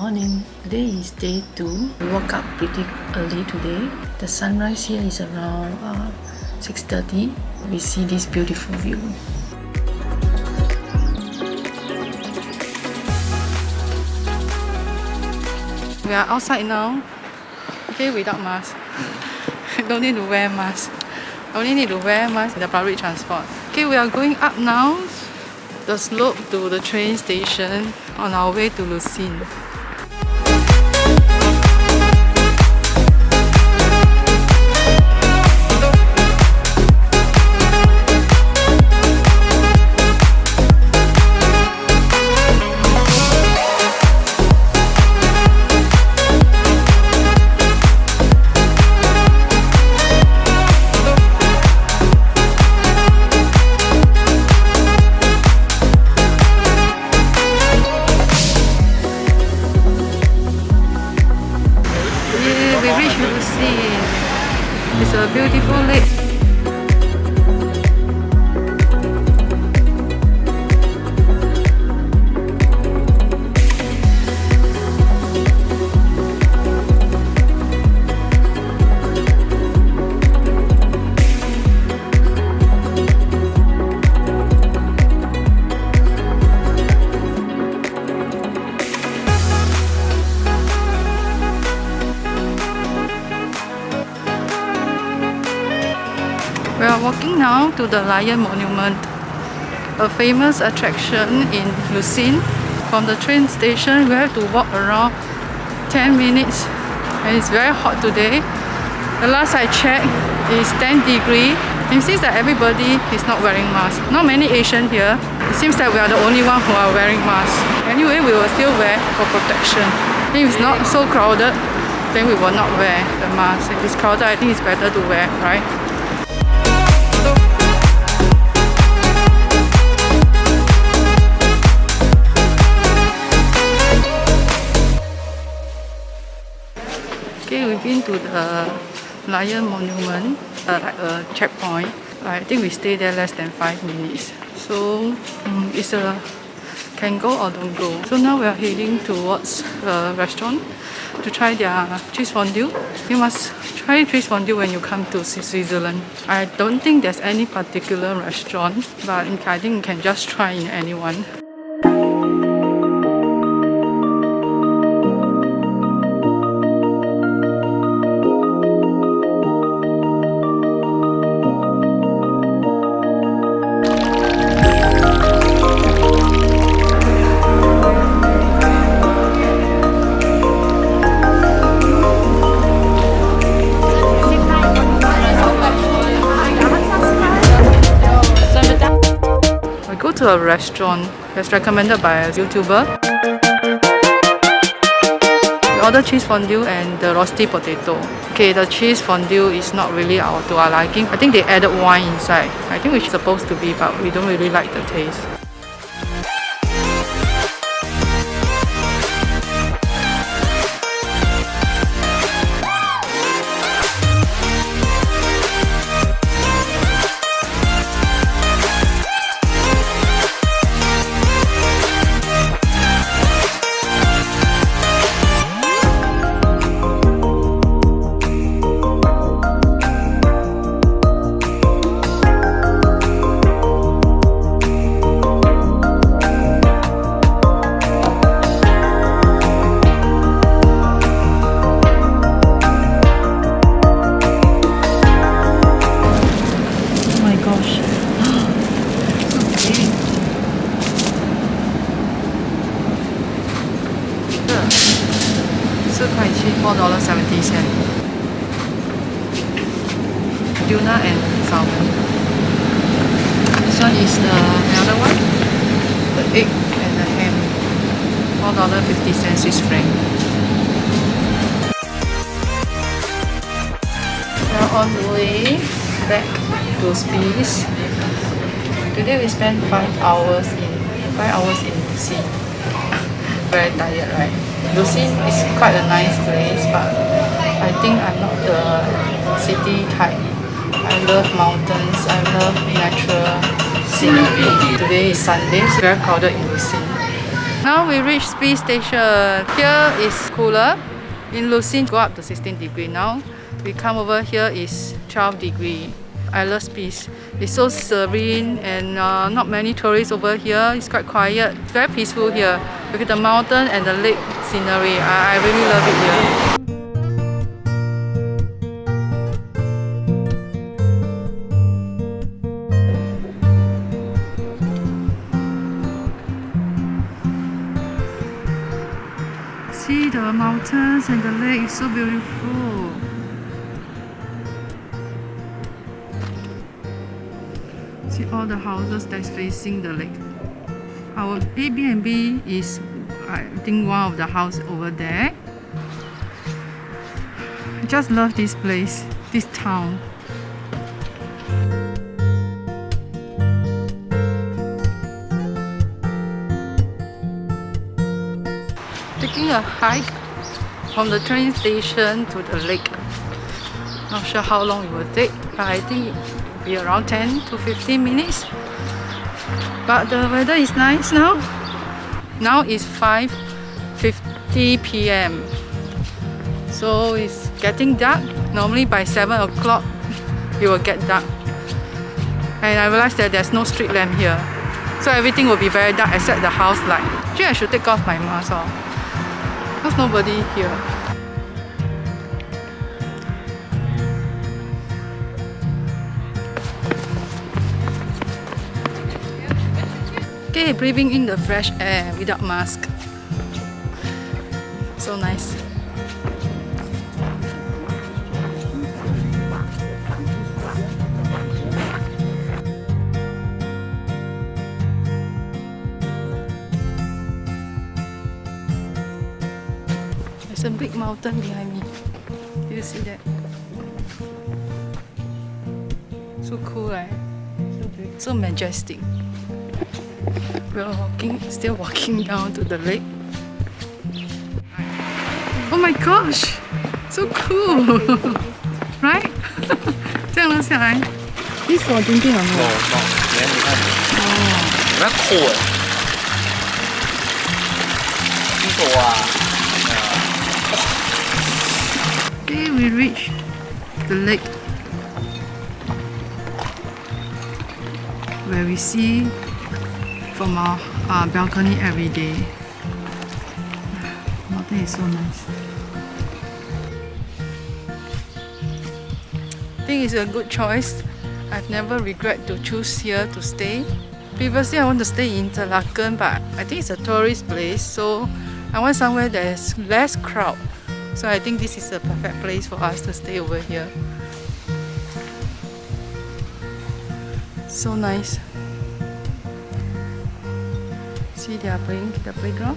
morning. Today is day 2. We woke up pretty early today. The sunrise here is around 6:30. We see this beautiful view. We are outside now. Okay, without mask. Don't need to wear mask. Only need to wear mask in the public transport. Okay, we are going up now. The slope to the train station on our way to Lucerne. It's a beautiful lake. We are walking now to the Lion Monument, a famous attraction in Lucerne. From the train station, we have to walk around 10 minutes, and it's very hot today. The last I checked is 10 degrees. It seems that everybody is not wearing masks. Not many Asians here. It seems that we are the only one who are wearing masks. Anyway, we will still wear for protection. If it's not so crowded, then we will not wear the mask. If it's crowded, I think it's better to wear, right? Okay, we've been to the Lion Monument, like a checkpoint. I think we stay there less than 5 minutes. So it's a can go or don't go. So now we are heading towards a restaurant to try their cheese fondue. You must try cheese fondue when you come to Switzerland. I don't think there's any particular restaurant, but I think you can just try in anyone. To a restaurant that's recommended by a YouTuber. We ordered cheese fondue and the roasted potato. Okay, the cheese fondue is not really to our liking. I think they added wine inside. I think it's supposed to be, but we don't really like the taste. $4.70. Tuna and salmon. This one is the another one. The egg and the ham. $4.50 Swiss franc. We are on the way back to Spiez. Today we spent 5 hours in Lucerne. Very tired, right? Lucerne is quite a nice place, but I think I'm not the city type. I love mountains, I love natural scenery. Today is Sunday, it's very crowded in Lucerne. Now we reach Spiez station. Here is cooler. In Lucerne, go up to 16 degree. Now we come over here is 12 degree. I love Spiez. It's so serene and not many tourists over here. It's quite quiet. It's very peaceful here. Look at the mountain and the lake scenery. I really love it here. See the mountains and the lake is so beautiful. See all the houses that's facing the lake. Our Airbnb is, I think, one of the houses over there. I just love this place, this town. Taking a hike from the train station to the lake. Not sure how long it will take, but I think it will be around 10 to 15 minutes. But the weather is nice now. Now it's 5:50 p.m. So it's getting dark. Normally by 7 o'clock it will get dark. And I realized that there's no street lamp here. So everything will be very dark except the house light. Actually I should take off my mask off. There's nobody here. Okay, breathing in the fresh air without mask. So nice. There's a big mountain behind me. Do you see that? So cool, right? So big, so majestic. We're still walking down to the lake. Oh my gosh! So cool! Right? 这样落下来，你手顶顶有没有？你看，哦，那酷哎！你说啊。Okay, we reach the lake where we see from our balcony every day. Mountain is so nice. I think it's a good choice. I've never regret to choose here to stay. Previously I want to stay in Lucerne, but I think it's a tourist place, so I want somewhere there's less crowd. So I think this is a perfect place for us to stay over here. So nice. See, they are playing the playground.